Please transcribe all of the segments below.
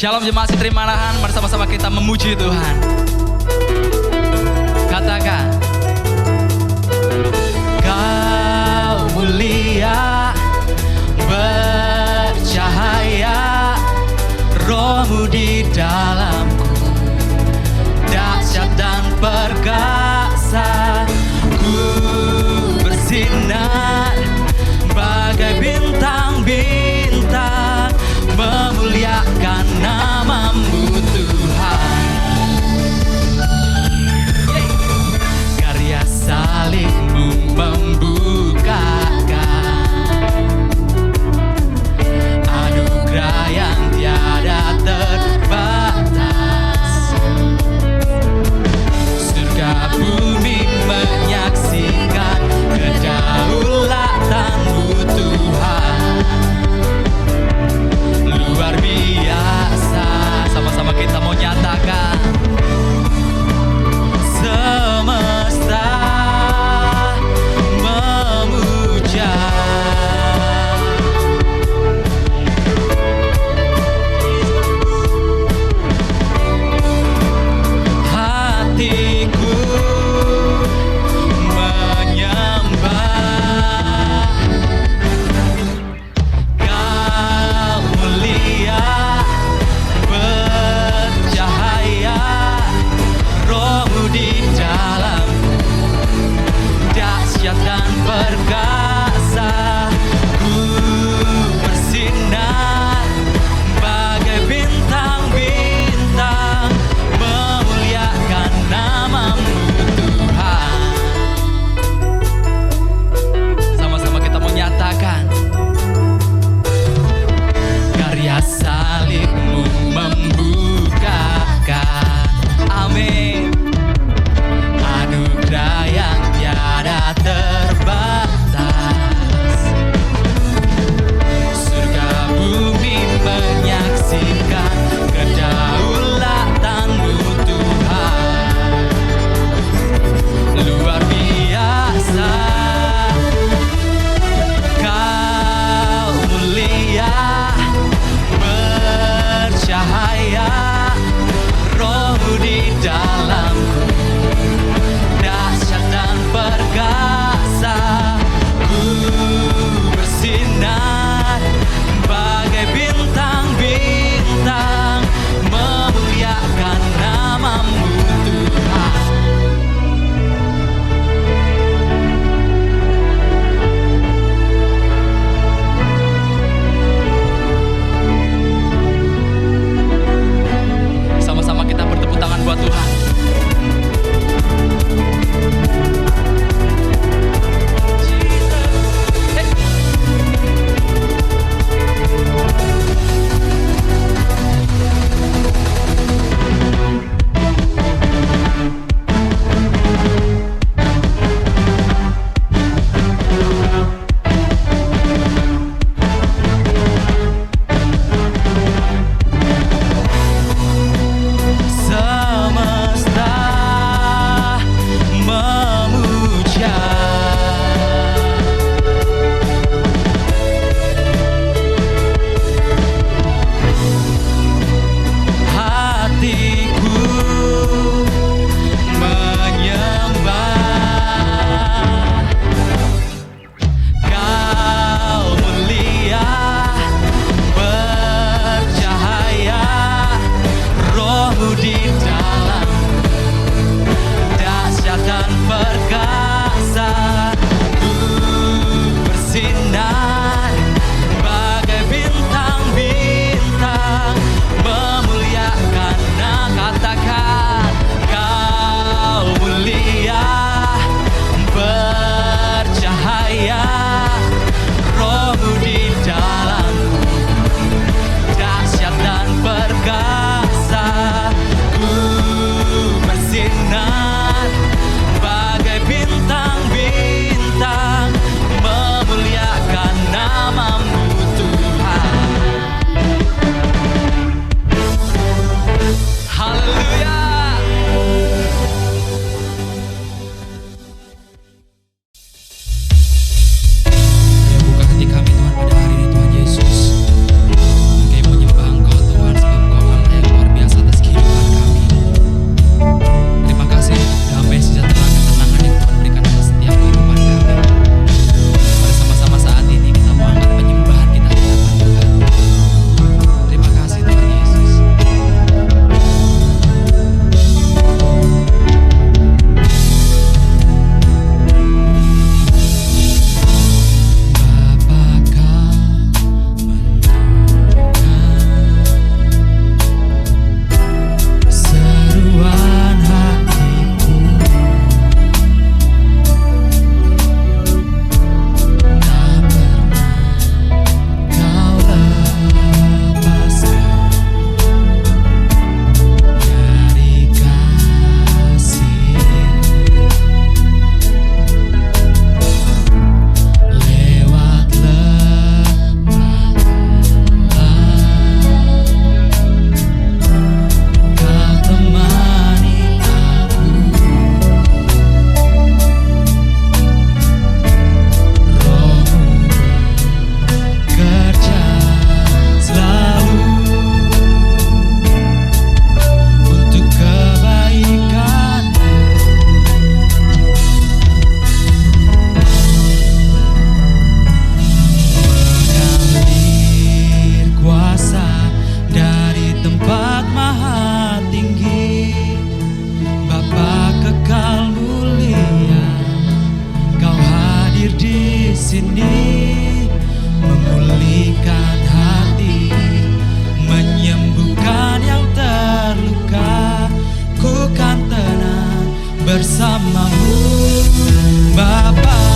Shalom jemaat Sitri Marahan, mari sama-sama kita memuji Tuhan. Katakan, Kau mulia, bercahaya, Roh-Mu di dalamku, dahsyat dan perkasa, ku bersinar bagai bintang-bintang, memuliakan nama-Mu Tuhan. Karya salib-Mu membukakan anugerah yang tiada terbatas. Surga bumi menyaksikan kedaulatan-Mu Tuhan. Luar biasa, sama-sama kita mau nyatakan. Semesta memuja, hatiku menyembah. Kau mulia, bercahaya, Roh-Mu di dalamku, dahsyat dan perkasa, ku bersinar bagai bintang-bintang, memuliakan nama-Mu Tuhan. Sama-sama kita mau nyatakan, karya salib-Mu membukakan, amin, anugerah yang tiada terbatas. sini, memulihkan hati, menyembuhkan yang terluka. Ku kan tenang bersamamu, Bapa.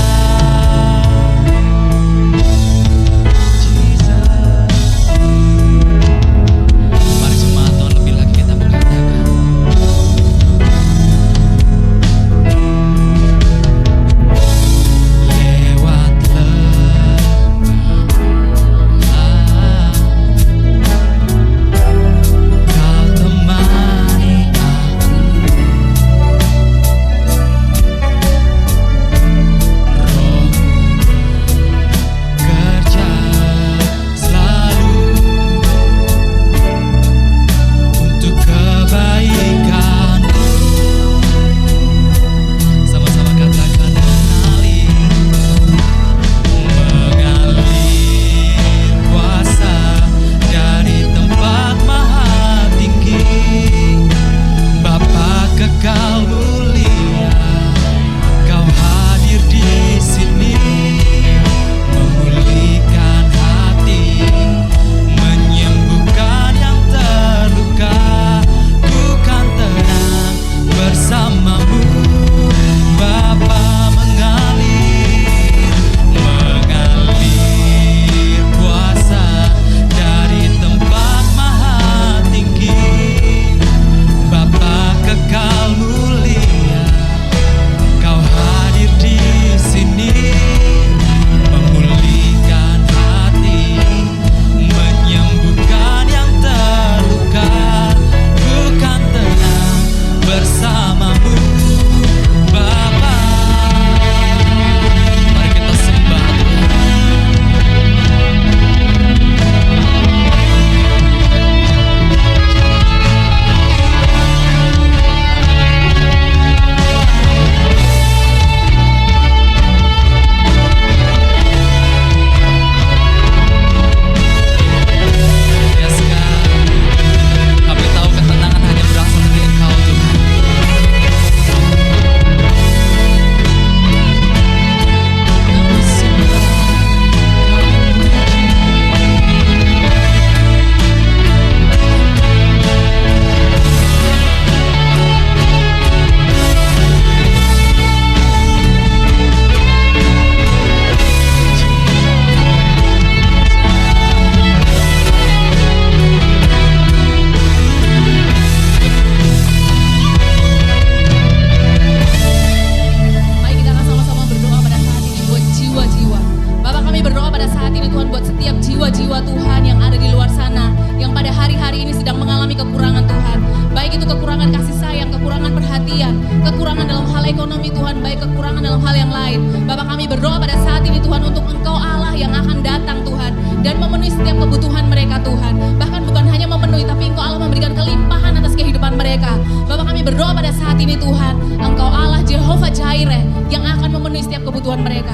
jiwa-jiwa Tuhan yang ada di luar sana, yang pada hari-hari ini sedang mengalami kekurangan Tuhan. Baik itu kekurangan kasih sayang, kekurangan perhatian, kekurangan dalam hal ekonomi Tuhan, baik kekurangan dalam hal yang lain. Bapak, kami berdoa pada saat ini Tuhan untuk Engkau Allah yang akan datang Tuhan dan memenuhi setiap kebutuhan mereka Tuhan. Bahkan bukan hanya memenuhi, tapi Engkau Allah memberikan kelimpahan atas kehidupan mereka. Bapak, kami berdoa pada saat ini Tuhan, Engkau Allah Jehovah Jireh yang akan memenuhi setiap kebutuhan mereka.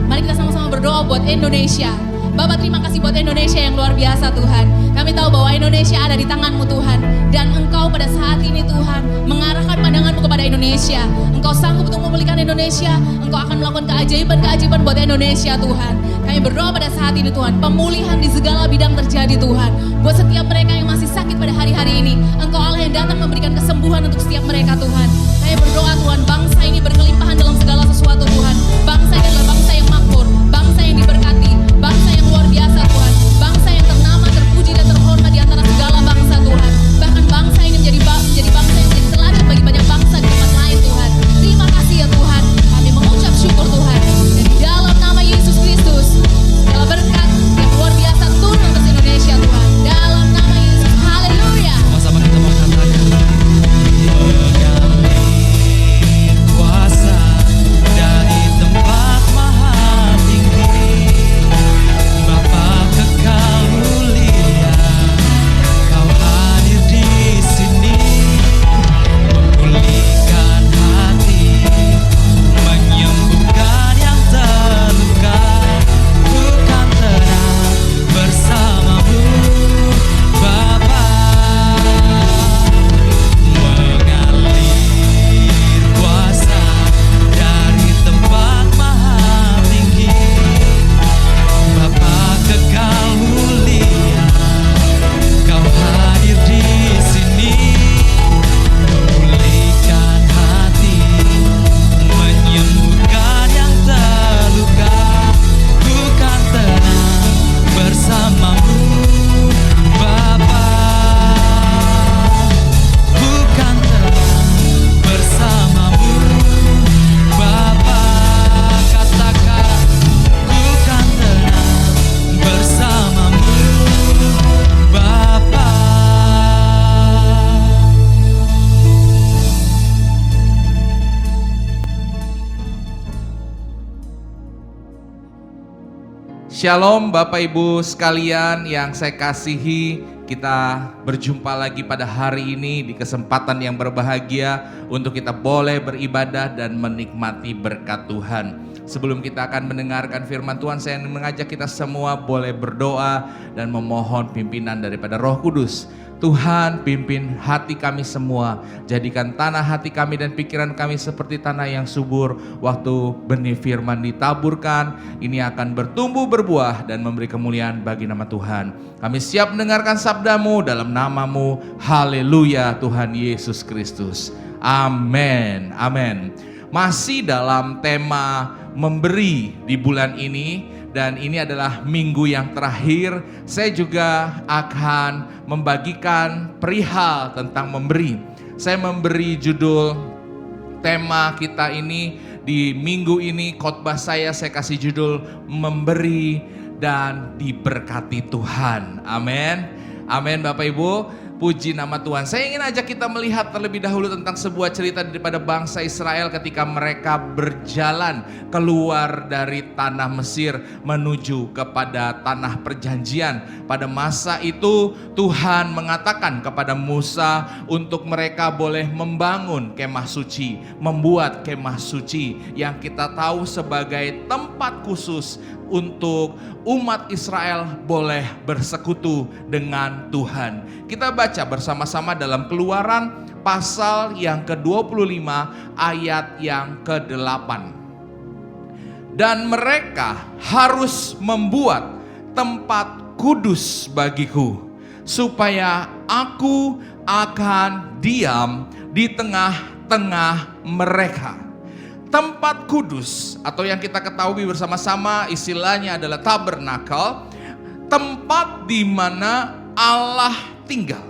Mari kita sama-sama berdoa buat Indonesia. Bapak, terima kasih buat Indonesia yang luar biasa Tuhan. Kami tahu bahwa Indonesia ada di tangan-Mu Tuhan. Dan Engkau pada saat ini Tuhan mengarahkan pandangan-Mu kepada Indonesia. Engkau sanggup untuk memulihkan Indonesia. Engkau akan melakukan keajaiban-keajaiban buat Indonesia Tuhan. Kami berdoa pada saat ini Tuhan, pemulihan di segala bidang terjadi Tuhan. Buat setiap mereka yang masih sakit pada hari-hari ini, Engkau Allah yang datang memberikan kesembuhan untuk setiap mereka Tuhan. Kami berdoa Tuhan, bangsa ini berkelimpahan dalam segala sesuatu Tuhan. Bangsa ini adalah bangsa yang makmur, bangsa yang diberkati, bangsa yang luar biasa Tuhan. Bangsa yang ternama, terpuji dan terhormat di antara segala bangsa Tuhan. Bahkan bangsa ini menjadi bangsa yang menjadi teladan bagi banyak bangsa di tempat lain Tuhan. Terima kasih ya Tuhan. Kami mengucap syukur Tuhan. Dan di dalam nama Yesus Kristus, segala berkat yang luar biasa turun atas Indonesia Tuhan. Dalam nama Yesus, haleluya. Sama-sama kita mau katakan, mengalir kuasa dari tempat maha Shalom Bapak Ibu sekalian yang saya kasihi, kita berjumpa lagi pada hari ini di kesempatan yang berbahagia untuk kita boleh beribadah dan menikmati berkat Tuhan. Sebelum kita akan mendengarkan firman Tuhan, saya ingin mengajak kita semua boleh berdoa dan memohon pimpinan daripada Roh Kudus. Tuhan, pimpin hati kami semua, jadikan tanah hati kami dan pikiran kami seperti tanah yang subur. Waktu benih firman ditaburkan, ini akan bertumbuh berbuah dan memberi kemuliaan bagi nama Tuhan. Kami siap mendengarkan sabdamu dalam namamu. Haleluya Tuhan Yesus Kristus. Amin. Amin. Masih dalam tema memberi di bulan ini, dan ini adalah minggu yang terakhir. Saya juga akan membagikan perihal tentang memberi. Saya memberi judul tema kita ini di minggu ini, khotbah saya kasih judul memberi dan diberkati Tuhan. Amin. Amin Bapak Ibu. Puji nama Tuhan. Saya ingin ajak kita melihat terlebih dahulu tentang sebuah cerita daripada bangsa Israel ketika mereka berjalan keluar dari tanah Mesir menuju kepada tanah perjanjian. Pada masa itu Tuhan mengatakan kepada Musa untuk mereka boleh membangun kemah suci, membuat kemah suci yang kita tahu sebagai tempat khusus untuk umat Israel boleh bersekutu dengan Tuhan. Kita baca bersama-sama dalam Keluaran pasal yang ke-25 ayat yang ke-8. Dan mereka harus membuat tempat kudus bagiku, supaya aku akan diam di tengah-tengah mereka. Tempat kudus atau yang kita ketahui bersama-sama istilahnya adalah tabernakel, tempat di mana Allah tinggal.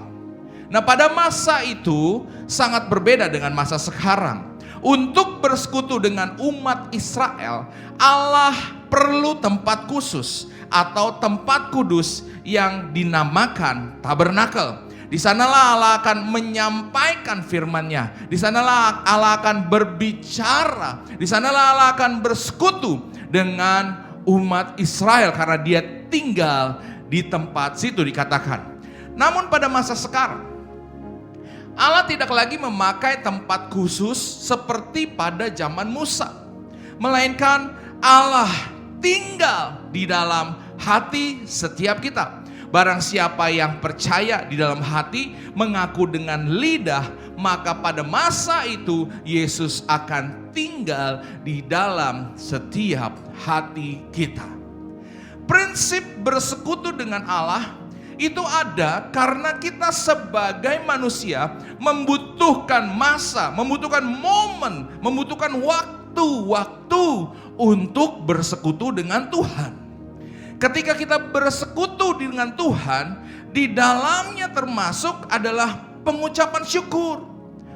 Nah, pada masa itu sangat berbeda dengan masa sekarang. Untuk bersekutu dengan umat Israel, Allah perlu tempat khusus atau tempat kudus yang dinamakan tabernakel. Di sanalah Allah akan menyampaikan firman-Nya. Di sanalah Allah akan berbicara. Di sanalah Allah akan bersekutu dengan umat Israel karena Dia tinggal di tempat situ dikatakan. Namun pada masa sekarang, Allah tidak lagi memakai tempat khusus seperti pada zaman Musa. Melainkan Allah tinggal di dalam hati setiap kita. Barang siapa yang percaya di dalam hati, mengaku dengan lidah, maka pada masa itu Yesus akan tinggal di dalam setiap hati kita. Prinsip bersekutu dengan Allah itu ada karena kita sebagai manusia membutuhkan masa, membutuhkan momen, membutuhkan waktu untuk bersekutu dengan Tuhan. Ketika kita bersekutu dengan Tuhan, di dalamnya termasuk adalah pengucapan syukur.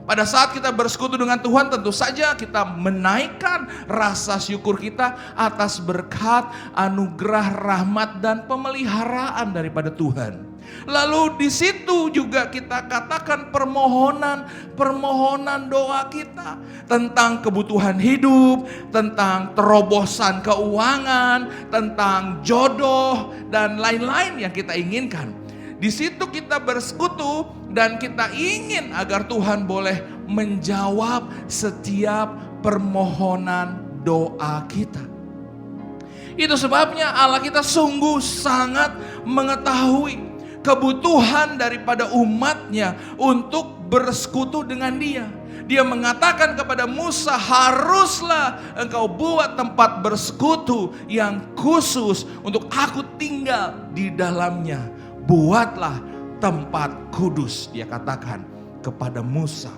Pada saat kita bersekutu dengan Tuhan, tentu saja kita menaikkan rasa syukur kita atas berkat, anugerah, rahmat, dan pemeliharaan daripada Tuhan. Lalu di situ juga kita katakan permohonan doa kita tentang kebutuhan hidup, tentang terobosan keuangan, tentang jodoh dan lain-lain yang kita inginkan. Di situ kita bersekutu dan kita ingin agar Tuhan boleh menjawab setiap permohonan doa kita. Itu sebabnya Allah kita sungguh sangat mengetahui kebutuhan daripada umatnya untuk bersekutu dengan Dia. Dia mengatakan kepada Musa, haruslah engkau buat tempat bersekutu yang khusus untuk aku tinggal di dalamnya. Buatlah tempat kudus, dia katakan kepada Musa.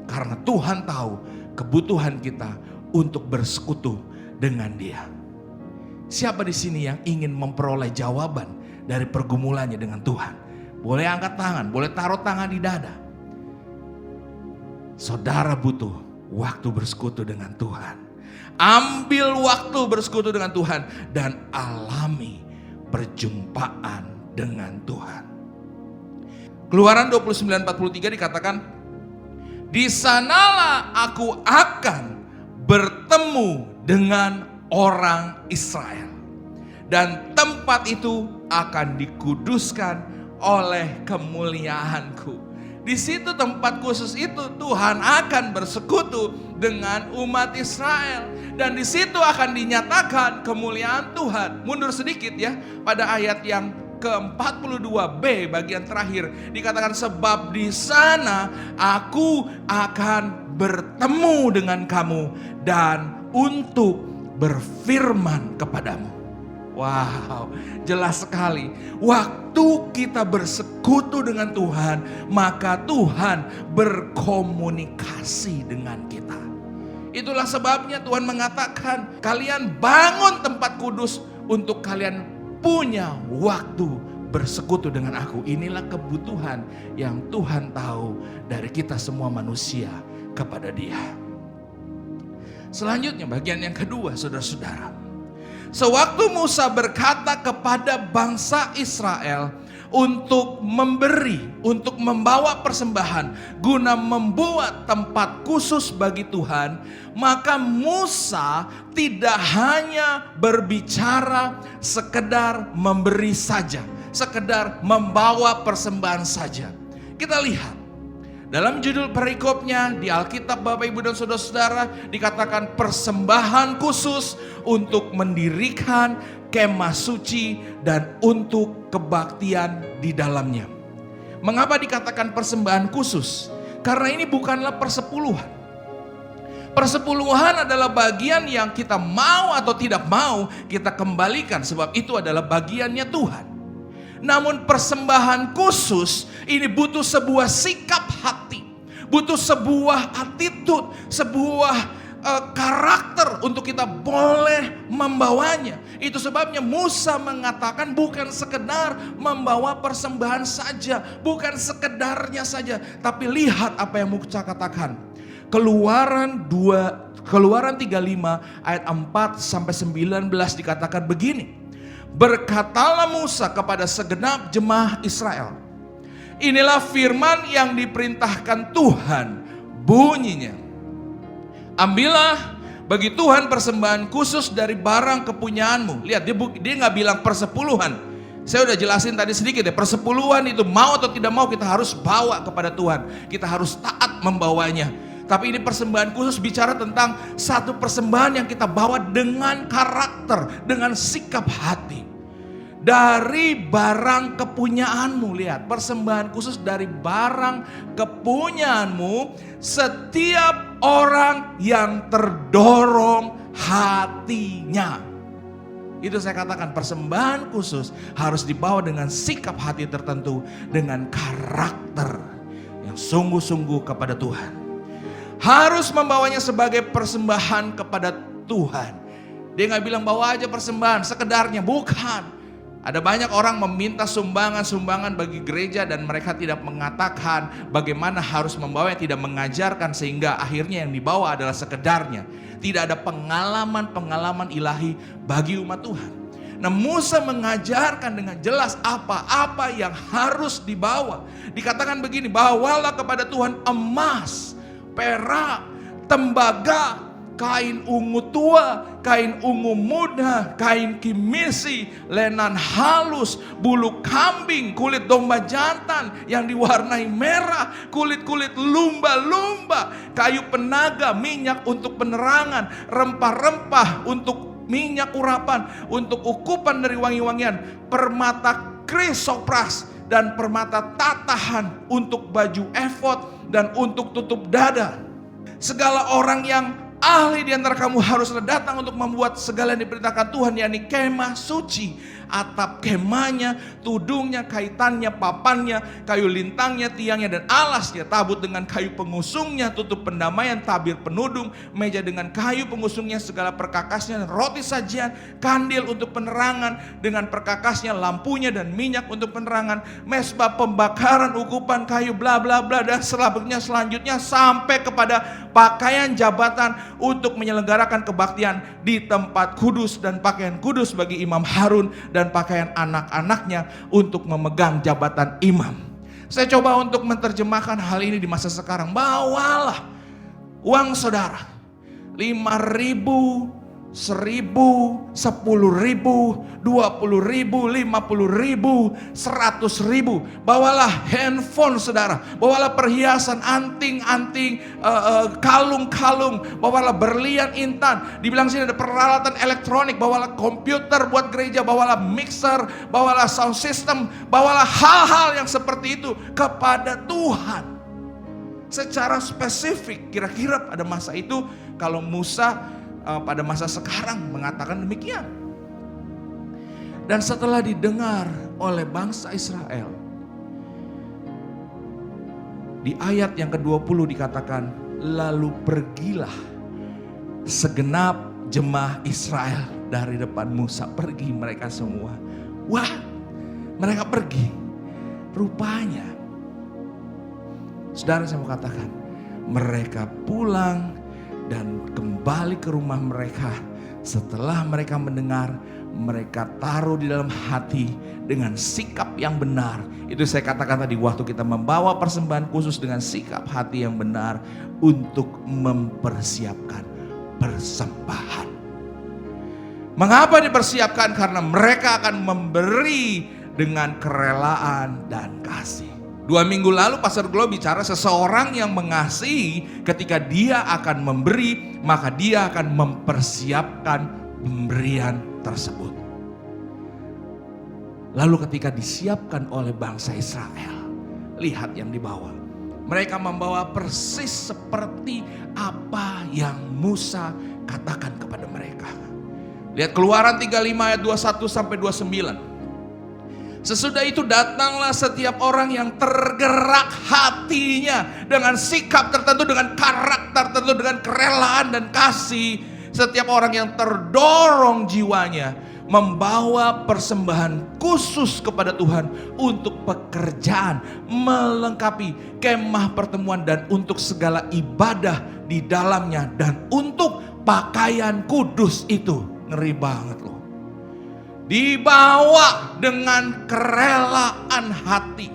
Karena Tuhan tahu kebutuhan kita untuk bersekutu dengan Dia. Siapa di sini yang ingin memperoleh jawaban dari pergumulannya dengan Tuhan? Boleh angkat tangan, boleh taruh tangan di dada. Saudara butuh waktu bersekutu dengan Tuhan. Ambil waktu bersekutu dengan Tuhan dan alami perjumpaan dengan Tuhan. Keluaran 29:43 dikatakan, di sanalah aku akan bertemu dengan orang Israel dan tempat itu akan dikuduskan oleh kemuliaanku. Di situ tempat khusus itu Tuhan akan bersekutu dengan umat Israel. Dan di situ akan dinyatakan kemuliaan Tuhan. Mundur sedikit ya, pada ayat yang ke-42b bagian terakhir dikatakan, sebab di sana aku akan bertemu dengan kamu dan untuk berfirman kepadamu. Wow, jelas sekali. Waktu kita bersekutu dengan Tuhan, maka Tuhan berkomunikasi dengan kita. Itulah sebabnya Tuhan mengatakan, kalian bangun tempat kudus untuk kalian punya waktu bersekutu dengan aku. Inilah kebutuhan yang Tuhan tahu dari kita semua manusia kepada Dia. Selanjutnya bagian yang kedua, saudara-saudara. Sewaktu Musa berkata kepada bangsa Israel untuk memberi, untuk membawa persembahan guna membuat tempat khusus bagi Tuhan, maka Musa tidak hanya berbicara sekedar memberi saja, sekedar membawa persembahan saja. Kita lihat dalam judul perikopnya di Alkitab, Bapak Ibu dan Saudara-saudara, dikatakan persembahan khusus untuk mendirikan kemah suci dan untuk kebaktian di dalamnya. Mengapa dikatakan persembahan khusus? Karena ini bukanlah persepuluhan. Persepuluhan adalah bagian yang kita mau atau tidak mau kita kembalikan, sebab itu adalah bagiannya Tuhan. Namun persembahan khusus ini butuh sebuah sikap hati, butuh sebuah attitude, sebuah karakter untuk kita boleh membawanya. Itu sebabnya Musa mengatakan bukan sekedar membawa persembahan saja, bukan sekedarnya saja, tapi lihat apa yang Musa katakan. Keluaran 35 ayat 4 sampai 19 dikatakan begini. Berkatalah Musa kepada segenap jemaah Israel, inilah firman yang diperintahkan Tuhan, bunyinya, ambillah bagi Tuhan persembahan khusus dari barang kepunyaanmu. Lihat, dia nggak bilang persepuluhan. Saya udah jelasin tadi sedikit ya, persepuluhan itu mau atau tidak mau kita harus bawa kepada Tuhan, kita harus taat membawanya. Tapi ini persembahan khusus bicara tentang satu persembahan yang kita bawa dengan karakter, dengan sikap hati. Dari barang kepunyaanmu, lihat, persembahan khusus dari barang kepunyaanmu, setiap orang yang terdorong hatinya. Itu saya katakan persembahan khusus harus dibawa dengan sikap hati tertentu, dengan karakter yang sungguh-sungguh kepada Tuhan. Harus membawanya sebagai persembahan kepada Tuhan. Dia gak bilang bawa aja persembahan sekedarnya, bukan. Ada banyak orang meminta sumbangan-sumbangan bagi gereja dan mereka tidak mengatakan bagaimana harus membawanya, tidak mengajarkan, sehingga akhirnya yang dibawa adalah sekedarnya. Tidak ada pengalaman-pengalaman ilahi bagi umat Tuhan. Nah, Musa mengajarkan dengan jelas apa-apa yang harus dibawa. Dikatakan begini, bawalah kepada Tuhan emas, perak, tembaga, kain ungu tua, kain ungu muda, kain kimisi, lenan halus, bulu kambing, kulit domba jantan yang diwarnai merah, kulit-kulit lumba-lumba, kayu penaga, minyak untuk penerangan, rempah-rempah untuk minyak urapan, untuk ukupan dari wangi-wangian, permata krisopras dan permata tatahan untuk baju efod dan untuk tutup dada. Segala orang yang ahli di antara kamu haruslah datang untuk membuat segala yang diperintahkan Tuhan, yakni kemah suci, atap kemahnya, tudungnya, kaitannya, papannya, kayu lintangnya, tiangnya dan alasnya, tabut dengan kayu pengusungnya, tutup pendamaian, tabir penudung, meja dengan kayu pengusungnya, segala perkakasnya, roti sajian, kandil untuk penerangan dengan perkakasnya, lampunya dan minyak untuk penerangan, mesbah pembakaran, ukupan kayu, bla bla bla, dan selanjutnya sampai kepada pakaian jabatan untuk menyelenggarakan kebaktian di tempat kudus dan pakaian kudus bagi Imam Harun dan pakaian anak-anaknya untuk memegang jabatan imam. Saya coba untuk menerjemahkan hal ini di masa sekarang. Bawalah uang saudara 5.000 1.000, 10.000, 20.000, 50.000, 100.000. Bawalah handphone saudara, bawalah perhiasan, anting-anting, kalung-kalung, bawalah berlian intan. Dibilang sini ada peralatan elektronik, bawalah komputer buat gereja, bawalah mixer, bawalah sound system, bawalah hal-hal yang seperti itu kepada Tuhan. Secara spesifik, kira-kira pada masa itu kalau Musa pada masa sekarang mengatakan demikian. Dan setelah didengar oleh bangsa Israel, di ayat yang ke-20 dikatakan, lalu pergilah segenap jemaah Israel dari depan Musa. Pergi mereka semua. Wah, mereka pergi. Rupanya, saudara, saya mau katakan, mereka pulang dan kembali ke rumah mereka. Setelah mereka mendengar, mereka taruh di dalam hati dengan sikap yang benar. Itu saya katakan tadi, waktu kita membawa persembahan khusus dengan sikap hati yang benar untuk mempersiapkan persembahan. Mengapa dipersiapkan? Karena mereka akan memberi dengan kerelaan dan kasih. 2 minggu lalu Pastor Glo bicara seseorang yang mengasihi, ketika dia akan memberi, maka dia akan mempersiapkan pemberian tersebut. Lalu ketika disiapkan oleh bangsa Israel, lihat yang dibawa. Mereka membawa persis seperti apa yang Musa katakan kepada mereka. Lihat Keluaran 35 ayat 21 sampai 29. Sesudah itu datanglah setiap orang yang tergerak hatinya dengan sikap tertentu, dengan karakter tertentu, dengan kerelaan dan kasih. Setiap orang yang terdorong jiwanya membawa persembahan khusus kepada Tuhan untuk pekerjaan melengkapi kemah pertemuan dan untuk segala ibadah di dalamnya dan untuk pakaian kudus itu. Ngeri banget loh. Dibawa dengan kerelaan hati.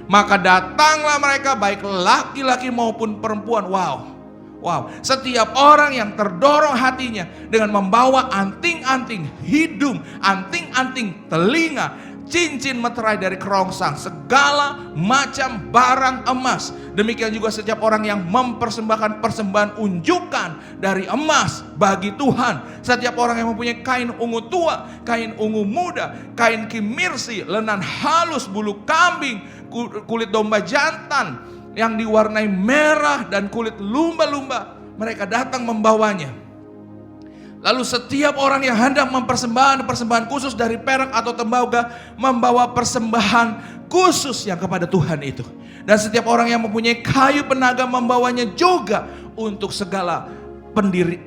Maka datanglah mereka baik laki-laki maupun perempuan. Wow. Setiap orang yang terdorong hatinya dengan membawa anting-anting hidung, anting-anting telinga, cincin meterai dari kerongsang, segala macam barang emas. Demikian juga setiap orang yang mempersembahkan persembahan unjukan dari emas bagi Tuhan. Setiap orang yang mempunyai kain ungu tua, kain ungu muda, kain kimirsi, lenan halus, bulu kambing, kulit domba jantan yang diwarnai merah dan kulit lumba-lumba, mereka datang membawanya. Lalu setiap orang yang hendak mempersembahkan persembahan khusus dari perak atau tembaga membawa persembahan khusus yang kepada Tuhan itu. Dan setiap orang yang mempunyai kayu penaga membawanya juga untuk segala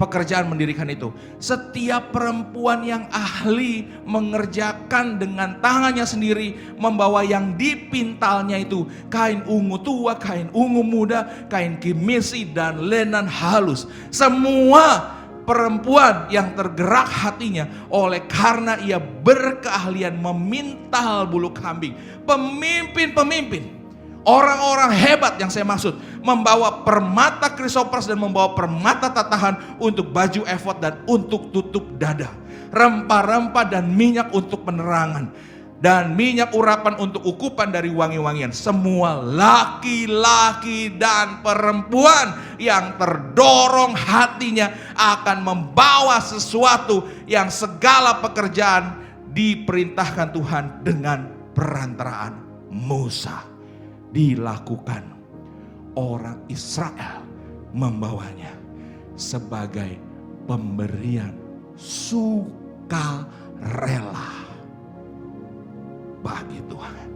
pekerjaan mendirikan itu. Setiap perempuan yang ahli mengerjakan dengan tangannya sendiri membawa yang dipintalnya itu kain ungu tua, kain ungu muda, kain kimisi dan lenan halus. Semua perempuan yang tergerak hatinya oleh karena ia berkeahlian memintal bulu kambing. Pemimpin-pemimpin, orang-orang hebat yang saya maksud, membawa permata krisopras dan membawa permata tatahan untuk baju efod dan untuk tutup dada. Rempah-rempah dan minyak untuk penerangan. Dan minyak urapan untuk ukupan dari wangi-wangian. Semua laki-laki dan perempuan yang terdorong hatinya akan membawa sesuatu yang segala pekerjaan diperintahkan Tuhan dengan perantaraan Musa. Dilakukan, orang Israel membawanya sebagai pemberian sukarela bagi Tuhan.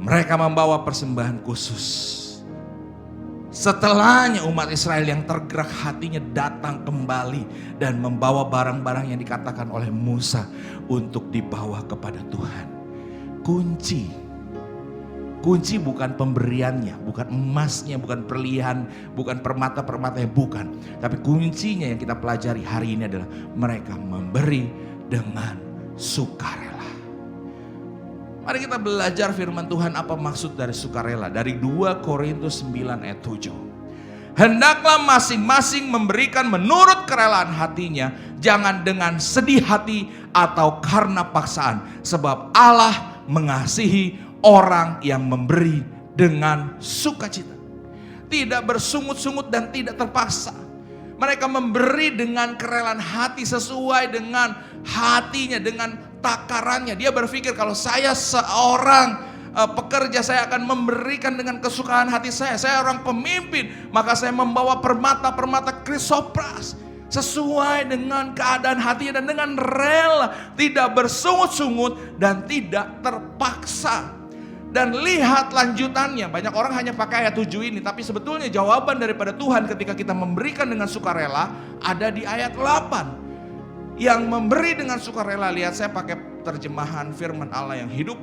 Mereka membawa persembahan khusus. Setelahnya umat Israel yang tergerak hatinya datang kembali dan membawa barang-barang yang dikatakan oleh Musa untuk dibawa kepada Tuhan. Kunci bukan pemberiannya, bukan emasnya, bukan perlihan, bukan permata-permatanya, bukan. Tapi kuncinya yang kita pelajari hari ini adalah mereka memberi dengan sukarela. Mari kita belajar firman Tuhan apa maksud dari sukarela. Dari 2 Korintus 9 ayat 7. Hendaklah masing-masing memberikan menurut kerelaan hatinya, jangan dengan sedih hati atau karena paksaan, sebab Allah mengasihi orang yang memberi dengan sukacita. Tidak bersungut-sungut dan tidak terpaksa. Mereka memberi dengan kerelaan hati, sesuai dengan hatinya, dengan takarannya. Dia berpikir, kalau saya seorang pekerja, saya akan memberikan dengan kesukaan hati saya. Saya orang pemimpin, maka saya membawa permata-permata krisopras sesuai dengan keadaan hatinya dan dengan rela, tidak bersungut-sungut dan tidak terpaksa. Dan lihat lanjutannya, banyak orang hanya pakai ayat 7 ini, tapi sebetulnya jawaban daripada Tuhan ketika kita memberikan dengan sukarela ada di ayat 8. Yang memberi dengan sukarela, lihat saya pakai terjemahan firman Allah yang hidup.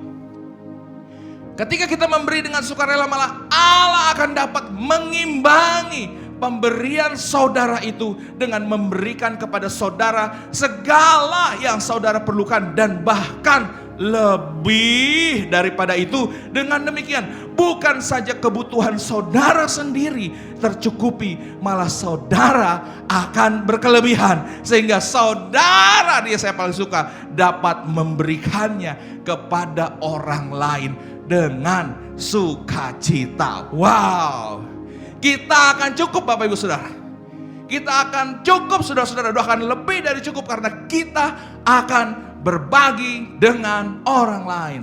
Ketika kita memberi dengan sukarela, malah Allah akan dapat mengimbangi pemberian saudara itu dengan memberikan kepada saudara segala yang saudara perlukan dan bahkan lebih daripada itu. Dengan demikian bukan saja kebutuhan saudara sendiri tercukupi, malah saudara akan berkelebihan sehingga saudara, dia saya paling suka, dapat memberikannya kepada orang lain dengan sukacita. Wow, kita akan cukup Bapak Ibu Saudara. Kita akan cukup saudara-saudara, doakan lebih dari cukup karena kita akan berbagi dengan orang lain.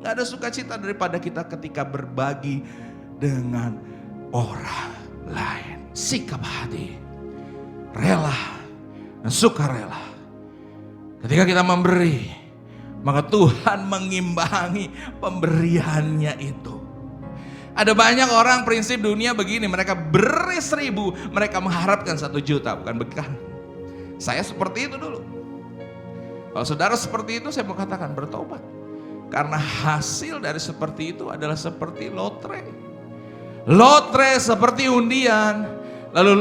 Gak ada sukacita daripada kita ketika berbagi dengan orang lain. Sikap hati, rela dan sukarela. Ketika kita memberi, maka Tuhan mengimbangi pemberiannya itu. Ada banyak orang prinsip dunia begini, mereka beri 1000, mereka mengharapkan 1 juta, bukan begitu? Saya seperti itu dulu. Kalau saudara seperti itu, saya mau katakan bertobat. Karena hasil dari seperti itu adalah seperti lotre. Lotre seperti undian. Lalu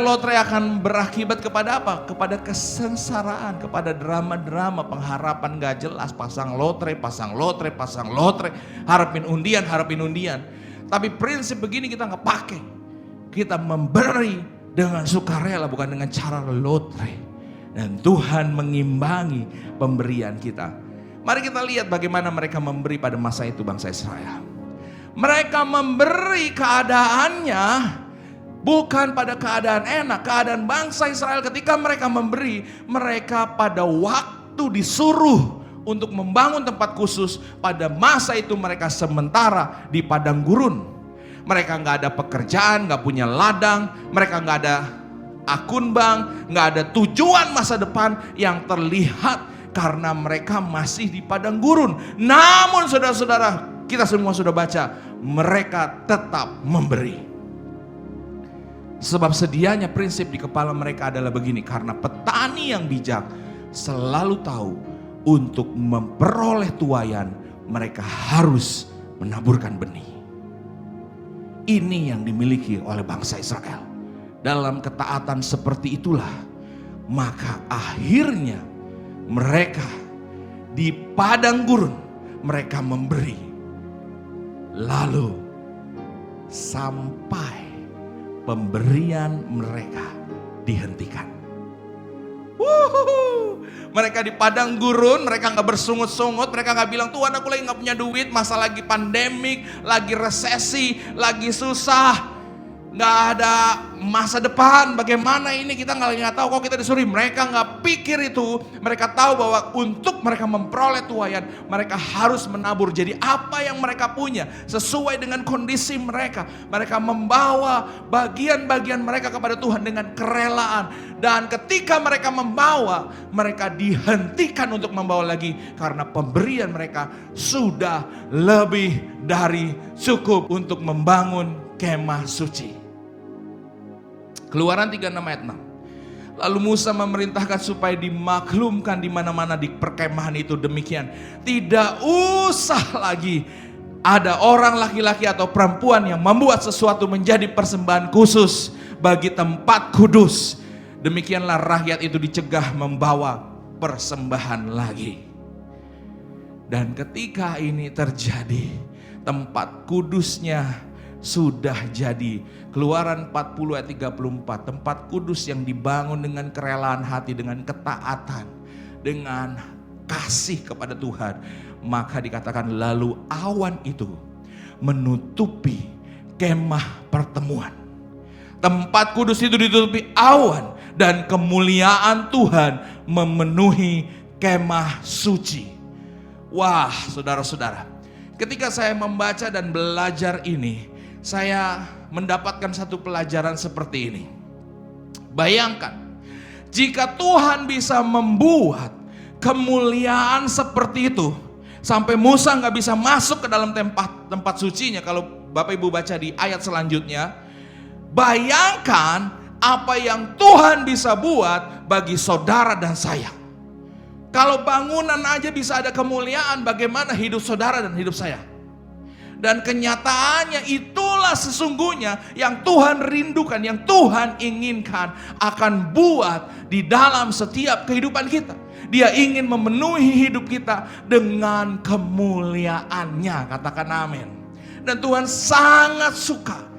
lotre akan berakibat kepada apa? Kepada kesengsaraan, kepada drama-drama, pengharapan gak jelas. Pasang lotre, harapin undian. Tapi prinsip begini kita gak pakai. Kita memberi dengan sukarela, bukan dengan cara lotre. Dan Tuhan mengimbangi pemberian kita. Mari kita lihat bagaimana mereka memberi pada masa itu bangsa Israel. Mereka memberi keadaannya bukan pada keadaan enak. Keadaan bangsa Israel ketika mereka memberi, mereka pada waktu disuruh untuk membangun tempat khusus, pada masa itu mereka sementara di padang gurun. Mereka gak ada pekerjaan, gak punya ladang, mereka gak ada akun bank, gak ada tujuan masa depan yang terlihat karena mereka masih di padang gurun. Namun saudara-saudara, kita semua sudah baca, mereka tetap memberi. Sebab sedianya prinsip di kepala mereka adalah begini, karena petani yang bijak selalu tahu untuk memperoleh tuaian mereka harus menaburkan benih. Ini yang dimiliki oleh bangsa Israel. Dalam ketaatan seperti itulah, maka akhirnya mereka di padang gurun mereka memberi. Lalu sampai pemberian mereka dihentikan. Mereka di padang gurun, mereka gak bersungut-sungut, mereka gak bilang, Tuhan aku lagi gak punya duit, masa lagi pandemik, lagi resesi, lagi susah, gak ada masa depan, bagaimana ini, kita gak tahu kok kita disuruh. Mereka gak pikir itu, mereka tahu bahwa untuk mereka memperoleh tuaian, mereka harus menabur. Jadi apa yang mereka punya sesuai dengan kondisi mereka, mereka membawa bagian-bagian mereka kepada Tuhan dengan kerelaan. Dan ketika mereka membawa, mereka dihentikan untuk membawa lagi karena pemberian mereka sudah lebih dari cukup untuk membangun kemah suci. Keluaran 36 ayat 6. Lalu Musa memerintahkan supaya dimaklumkan di mana-mana di perkemahan itu demikian. Tidak usah lagi ada orang laki-laki atau perempuan yang membuat sesuatu menjadi persembahan khusus bagi tempat kudus. Demikianlah rakyat itu dicegah membawa persembahan lagi. Dan ketika ini terjadi, tempat kudusnya sudah jadi. Keluaran 40 ayat 34, tempat kudus yang dibangun dengan kerelaan hati, dengan ketaatan, dengan kasih kepada Tuhan. Maka dikatakan lalu awan itu menutupi kemah pertemuan. Tempat kudus itu ditutupi awan dan kemuliaan Tuhan memenuhi kemah suci. Wah, saudara-saudara, ketika saya membaca dan belajar ini, saya mendapatkan satu pelajaran seperti ini. Bayangkan, jika Tuhan bisa membuat kemuliaan seperti itu, sampai Musa nggak bisa masuk ke dalam tempat sucinya. Kalau Bapak Ibu baca di ayat selanjutnya, bayangkan apa yang Tuhan bisa buat bagi saudara dan saya. Kalau bangunan aja bisa ada kemuliaan, bagaimana hidup saudara dan hidup saya? Dan kenyataannya itulah sesungguhnya yang Tuhan rindukan, yang Tuhan inginkan akan buat di dalam setiap kehidupan kita. Dia ingin memenuhi hidup kita dengan kemuliaannya, katakan amin. Dan Tuhan sangat suka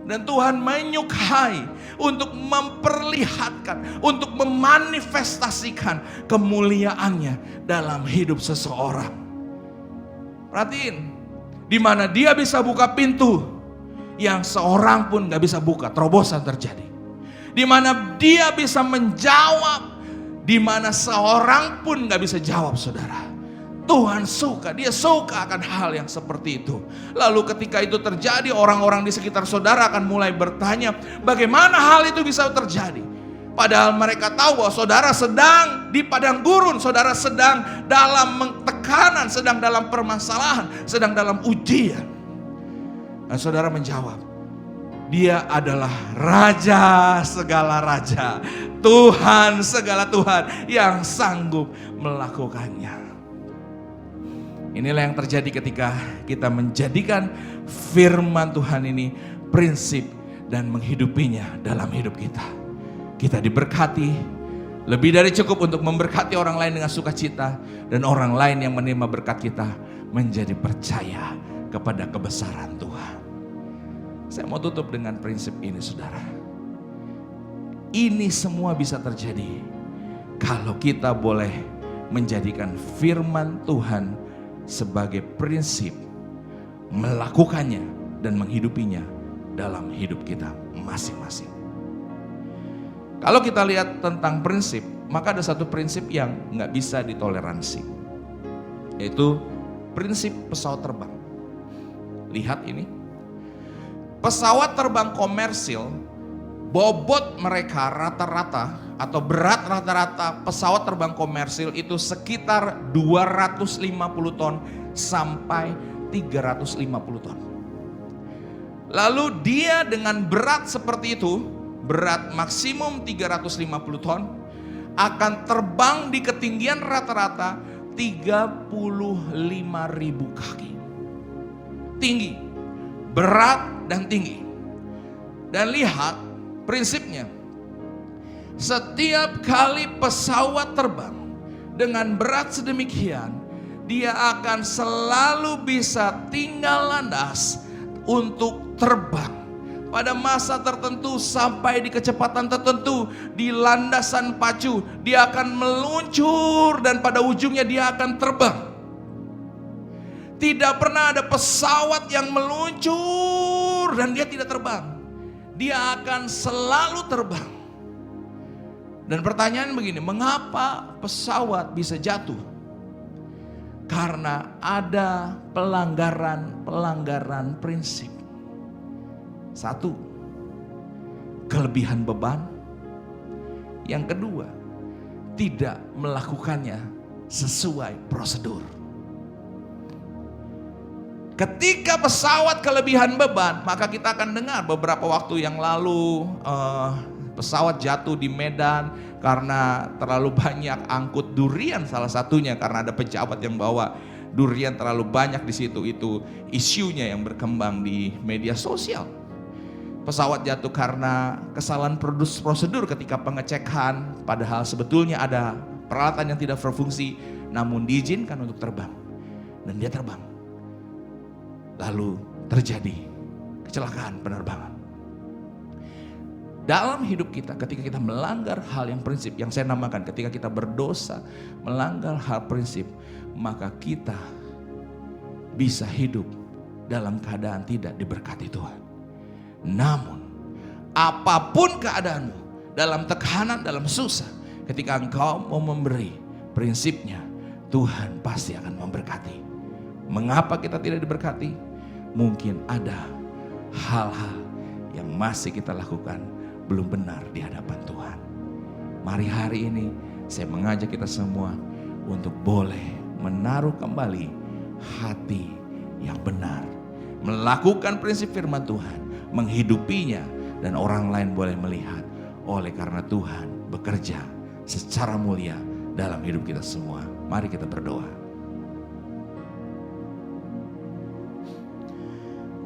dan Tuhan menyukai untuk memperlihatkan, untuk memanifestasikan kemuliaannya dalam hidup seseorang. Perhatiin, di mana dia bisa buka pintu yang seorang pun gak bisa buka, terobosan terjadi. Di mana dia bisa menjawab, di mana seorang pun gak bisa jawab, saudara. Tuhan suka, dia suka akan hal yang seperti itu. Lalu ketika itu terjadi, orang-orang di sekitar saudara akan mulai bertanya, bagaimana hal itu bisa terjadi? Padahal mereka tahu bahwa saudara sedang di padang gurun, saudara sedang dalam tekanan, sedang dalam permasalahan, sedang dalam ujian. Dan saudara menjawab, dia adalah Raja segala raja, Tuhan segala Tuhan yang sanggup melakukannya. Inilah yang terjadi ketika kita menjadikan firman Tuhan ini prinsip dan menghidupinya dalam hidup kita. Kita diberkati, lebih dari cukup untuk memberkati orang lain dengan sukacita, dan orang lain yang menerima berkat kita menjadi percaya kepada kebesaran Tuhan. Saya mau tutup dengan prinsip ini, saudara. Ini semua bisa terjadi kalau kita boleh menjadikan firman Tuhan sebagai prinsip, melakukannya dan menghidupinya dalam hidup kita masing-masing. Kalau kita lihat tentang prinsip, maka ada satu prinsip yang nggak bisa ditoleransi, yaitu prinsip pesawat terbang. Lihat ini, pesawat terbang komersil, bobot mereka rata-rata atau berat rata-rata pesawat terbang komersil itu sekitar 250 ton sampai 350 ton. Lalu dia dengan berat seperti itu, berat maksimum 350 ton, akan terbang di ketinggian rata-rata 35.000 kaki. Tinggi, berat dan tinggi. Dan lihat prinsipnya, setiap kali pesawat terbang dengan berat sedemikian, dia akan selalu bisa tinggal landas untuk terbang pada masa tertentu sampai di kecepatan tertentu di landasan pacu. Dia akan meluncur dan pada ujungnya dia akan terbang. Tidak pernah ada pesawat yang meluncur dan dia tidak terbang. Dia akan selalu terbang. Dan pertanyaan begini, mengapa pesawat bisa jatuh? Karena ada pelanggaran prinsip. Satu, kelebihan beban. Yang kedua, tidak melakukannya sesuai prosedur. Ketika pesawat kelebihan beban, maka kita akan dengar beberapa waktu yang lalu pesawat jatuh di Medan karena terlalu banyak angkut durian, salah satunya karena ada pejabat yang bawa durian terlalu banyak di situ. Itu isunya yang berkembang di media sosial. Pesawat jatuh karena kesalahan prosedur ketika pengecekan, padahal sebetulnya ada peralatan yang tidak berfungsi namun diizinkan untuk terbang, dan dia terbang. Lalu terjadi kecelakaan penerbangan. Dalam hidup kita, ketika kita melanggar hal yang prinsip, yang saya namakan ketika kita berdosa, melanggar hal prinsip, maka kita bisa hidup dalam keadaan tidak diberkati Tuhan. Namun, apapun keadaanmu, dalam tekanan, dalam susah, ketika engkau mau memberi, prinsipnya Tuhan pasti akan memberkati. Mengapa kita tidak diberkati? Mungkin ada hal-hal yang masih kita lakukan belum benar di hadapan Tuhan. Mari hari ini saya mengajak kita semua untuk boleh menaruh kembali hati yang benar, melakukan prinsip firman Tuhan, menghidupinya, dan orang lain boleh melihat oleh karena Tuhan bekerja secara mulia dalam hidup kita semua. Mari kita berdoa.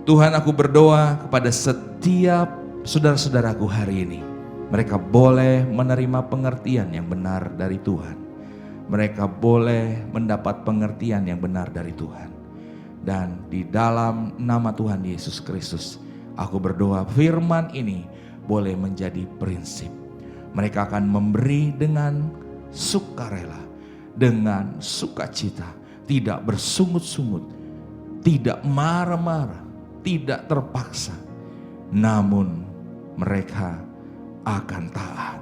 Tuhan, aku berdoa kepada setiap saudara-saudaraku hari ini. Mereka boleh menerima pengertian yang benar dari Tuhan. Mereka boleh mendapat pengertian yang benar dari Tuhan. Dan di dalam nama Tuhan Yesus Kristus, aku berdoa firman ini boleh menjadi prinsip. Mereka akan memberi dengan sukarela, dengan sukacita, tidak bersungut-sungut, tidak marah-marah, tidak terpaksa. Namun mereka akan taat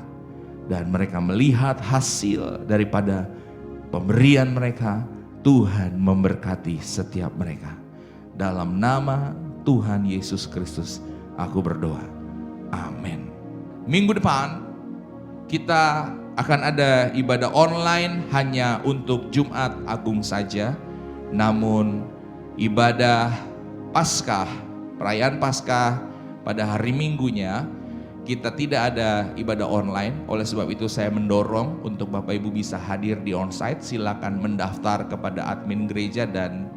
dan mereka melihat hasil daripada pemberian mereka. Tuhan memberkati setiap mereka. Dalam nama Tuhan Yesus Kristus aku berdoa. Amin. Minggu depan kita akan ada ibadah online hanya untuk Jumat Agung saja. Namun ibadah Paskah, perayaan Paskah pada hari Minggunya kita tidak ada ibadah online. Oleh sebab itu saya mendorong untuk Bapak Ibu bisa hadir di onsite. Silakan mendaftar kepada admin gereja dan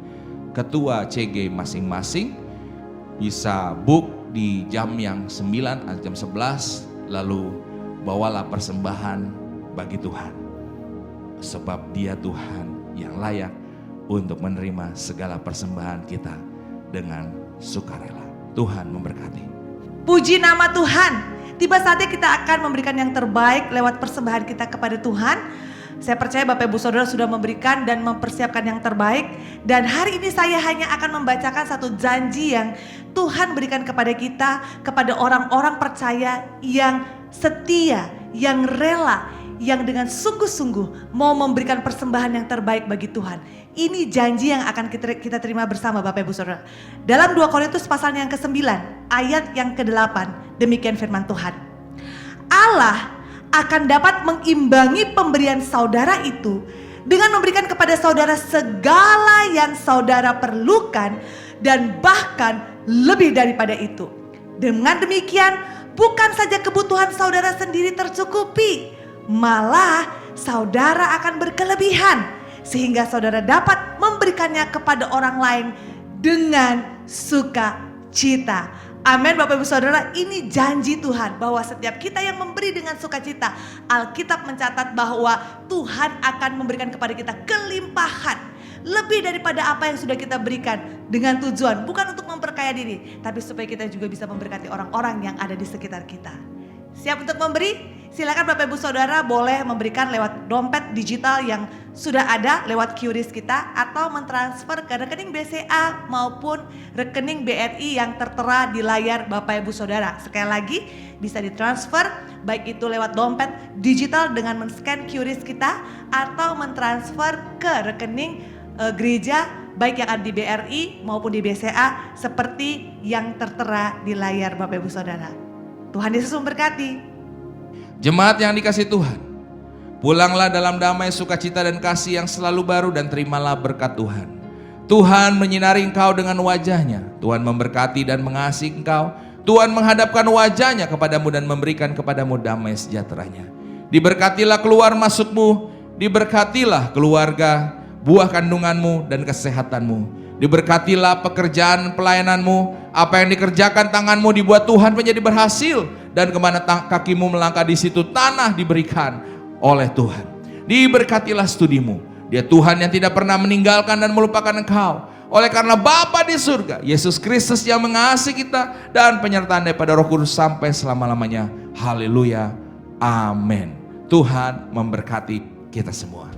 ketua CG masing-masing. Bisa book di jam yang 9 atau jam 11. Lalu bawalah persembahan bagi Tuhan. Sebab Dia Tuhan yang layak untuk menerima segala persembahan kita dengan sukarela. Tuhan memberkati. Puji nama Tuhan. Tiba saatnya kita akan memberikan yang terbaik lewat persembahan kita kepada Tuhan. Saya percaya Bapak Ibu Saudara sudah memberikan dan mempersiapkan yang terbaik. Dan hari ini saya hanya akan membacakan satu janji yang Tuhan berikan kepada kita, kepada orang-orang percaya yang setia, yang rela, yang dengan sungguh-sungguh mau memberikan persembahan yang terbaik bagi Tuhan. Ini janji yang akan kita terima bersama Bapak Ibu Saudara. Dalam 2 Korintus pasal yang ke-9 ayat yang ke-8, demikian firman Tuhan. Allah akan dapat mengimbangi pemberian saudara itu dengan memberikan kepada saudara segala yang saudara perlukan dan bahkan lebih daripada itu. Dengan demikian bukan saja kebutuhan saudara sendiri tercukupi, malah saudara akan berkelebihan sehingga saudara dapat memberikannya kepada orang lain dengan sukacita. Amin Bapak Ibu Saudara, ini janji Tuhan bahwa setiap kita yang memberi dengan sukacita, Alkitab mencatat bahwa Tuhan akan memberikan kepada kita kelimpahan lebih daripada apa yang sudah kita berikan, dengan tujuan bukan untuk memperkaya diri, tapi supaya kita juga bisa memberkati orang-orang yang ada di sekitar kita. Siap untuk memberi? Silakan Bapak Ibu Saudara boleh memberikan lewat dompet digital yang sudah ada lewat QRIS kita, atau mentransfer ke rekening BCA maupun rekening BRI yang tertera di layar Bapak Ibu Saudara. Sekali lagi bisa ditransfer baik itu lewat dompet digital dengan men-scan QRIS kita, atau mentransfer ke rekening gereja baik yang ada di BRI maupun di BCA seperti yang tertera di layar Bapak Ibu Saudara. Tuhan Yesus memberkati. Jemaat yang dikasihi Tuhan, pulanglah dalam damai, sukacita dan kasih yang selalu baru, dan terimalah berkat Tuhan. Tuhan menyinari engkau dengan wajahnya, Tuhan memberkati dan mengasihi engkau. Tuhan menghadapkan wajahnya kepadamu dan memberikan kepadamu damai sejahteranya. Diberkatilah keluar masukmu, diberkatilah keluarga, buah kandunganmu dan kesehatanmu. Diberkatilah pekerjaan pelayananmu, apa yang dikerjakan tanganmu dibuat Tuhan menjadi berhasil, dan kemana kakimu melangkah di situ tanah diberikan oleh Tuhan. Diberkatilah studimu, Dia Tuhan yang tidak pernah meninggalkan dan melupakan engkau. oleh karena Bapa di surga, Yesus Kristus yang mengasihi kita, dan penyertaan daripada Roh Kudus sampai selama-lamanya. Haleluya. Amin. Tuhan memberkati kita semua.